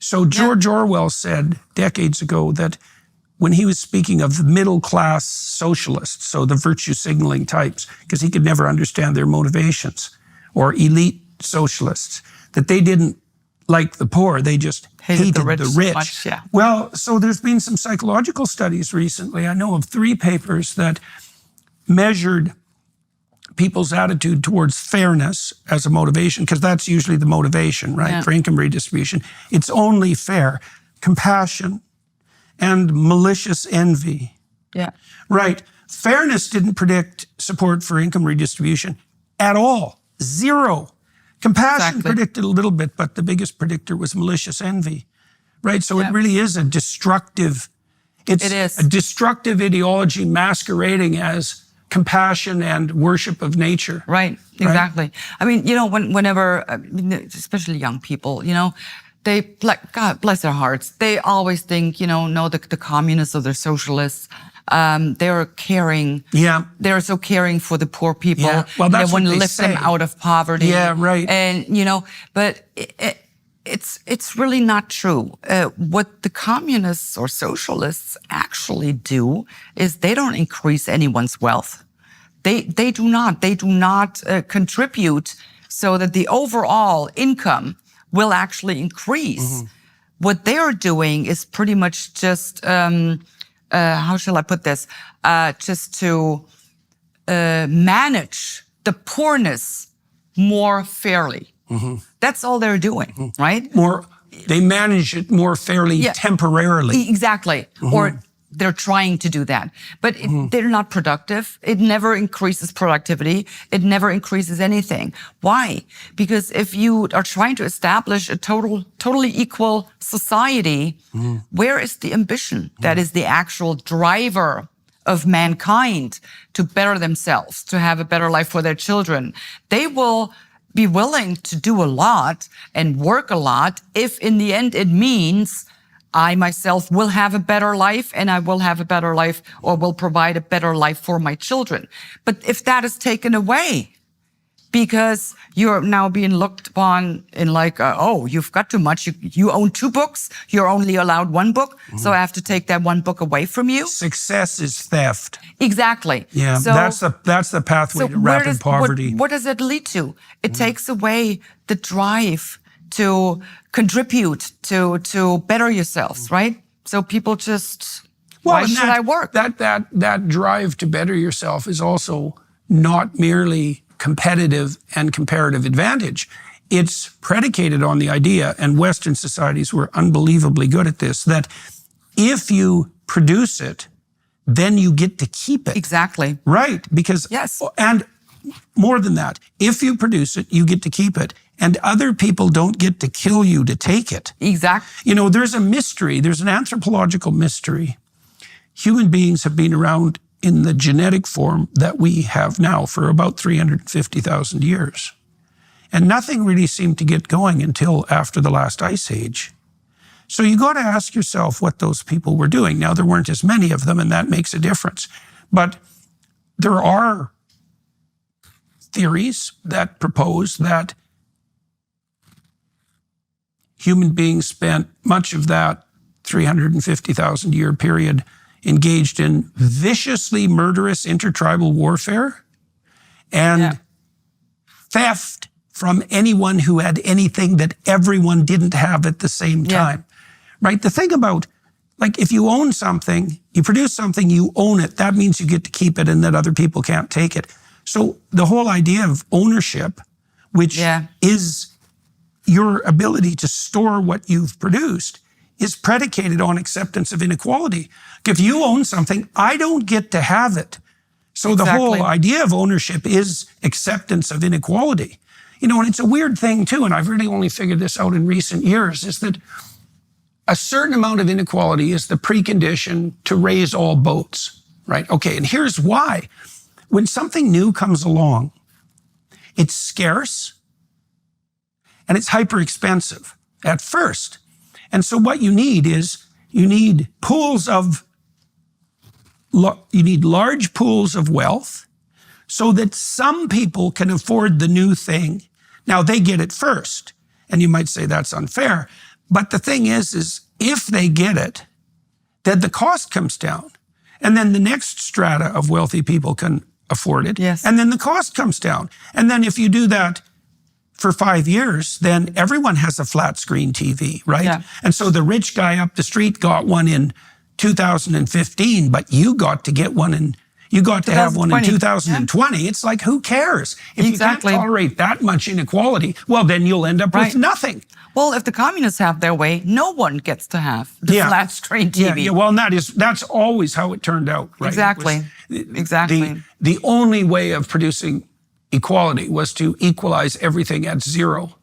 So George Orwell said decades ago that when he was speaking of the middle-class socialists, so the virtue signaling types, because he could never understand their motivations, or elite socialists, that they didn't like the poor, they just hated the rich. So much, Well, so there's been some psychological studies recently. I know of 3 papers that measured people's attitude towards fairness as a motivation, because that's usually the motivation, right, for income redistribution. It's only fair. Compassion and malicious envy. Yeah. Right. Fairness didn't predict support for income redistribution at all. 0. Compassion predicted a little bit, but the biggest predictor was malicious envy. Right? So it really is a destructive, it is a destructive ideology masquerading as compassion and worship of nature. Right, exactly. I mean, you know, whenever, especially young people, you know, they, like, God bless their hearts, they always think, you know, no, the communists or the socialists, they're caring. Yeah. They're so caring for the poor people. Yeah. Well, that's they want to what they lift them say. out of poverty. Yeah, right. And, you know, but it's really not true. What the communists or socialists actually do is they don't increase anyone's wealth. They do not contribute so that the overall income will actually increase. What they're doing is pretty much just, how shall I put this? Just to manage the poorness more fairly. That's all they're doing, right? They manage it more fairly temporarily. Exactly. Or they're trying to do that. But they're not productive. It never increases productivity. It never increases anything. Why? Because if you are trying to establish a totally equal society, where is the ambition? That is the actual driver of mankind to better themselves, to have a better life for their children. They will be willing to do a lot and work a lot if in the end it means I myself will have a better life and I will have a better life or will provide a better life for my children. But if that is taken away because you're now being looked upon in like, oh, you've got too much. You own 2 books. You're only allowed 1 book. So I have to take that 1 book away from you. Success is theft. Exactly. Yeah, so, that's the pathway to rapid poverty. What does it lead to? It takes away the drive to contribute, to better yourselves, right? So people just, why should I work? That drive to better yourself is also not merely competitive and comparative advantage. It's predicated on the idea, and Western societies were unbelievably good at this, that if you produce it, then you get to keep it. Exactly. Right, because, and more than that, if you produce it, you get to keep it. And other people don't get to kill you to take it. Exactly. You know, there's a mystery. There's an anthropological mystery. Human beings have been around in the genetic form that we have now for about 350,000 years. And nothing really seemed to get going until after the last ice age. So you got to ask yourself what those people were doing. Now, there weren't as many of them, and that makes a difference. But there are theories that propose that human beings spent much of that 350,000 year period engaged in viciously murderous intertribal warfare and theft from anyone who had anything that everyone didn't have at the same time. Right? The thing about, like, if you own something, you produce something, you own it, that means you get to keep it and that other people can't take it. So the whole idea of ownership, which is your ability to store what you've produced, is predicated on acceptance of inequality. If you own something, I don't get to have it. So the whole idea of ownership is acceptance of inequality. You know, and it's a weird thing too, and I've really only figured this out in recent years, is that a certain amount of inequality is the precondition to raise all boats, right? Okay, and here's why. When something new comes along, it's scarce and it's hyper expensive at first. And so what you need is, you need large pools of wealth so that some people can afford the new thing. Now they get it first. And you might say that's unfair, But the thing is if they get it, then the cost comes down. And then the next strata of wealthy people can afford it. Yes. And then the cost comes down. And then if you do that for 5 years, then everyone has a flat screen TV, right? Yeah. And so the rich guy up the street got one in 2015, but you got to get one in, you got to have one in 2020. Yeah. It's like, who cares? If you can't tolerate that much inequality, well, then you'll end up with nothing. Well, if the communists have their way, no one gets to have the flat screen TV. Yeah, well, and that's always how it turned out, right? Exactly. The only way of producing equality was to equalize everything at zero.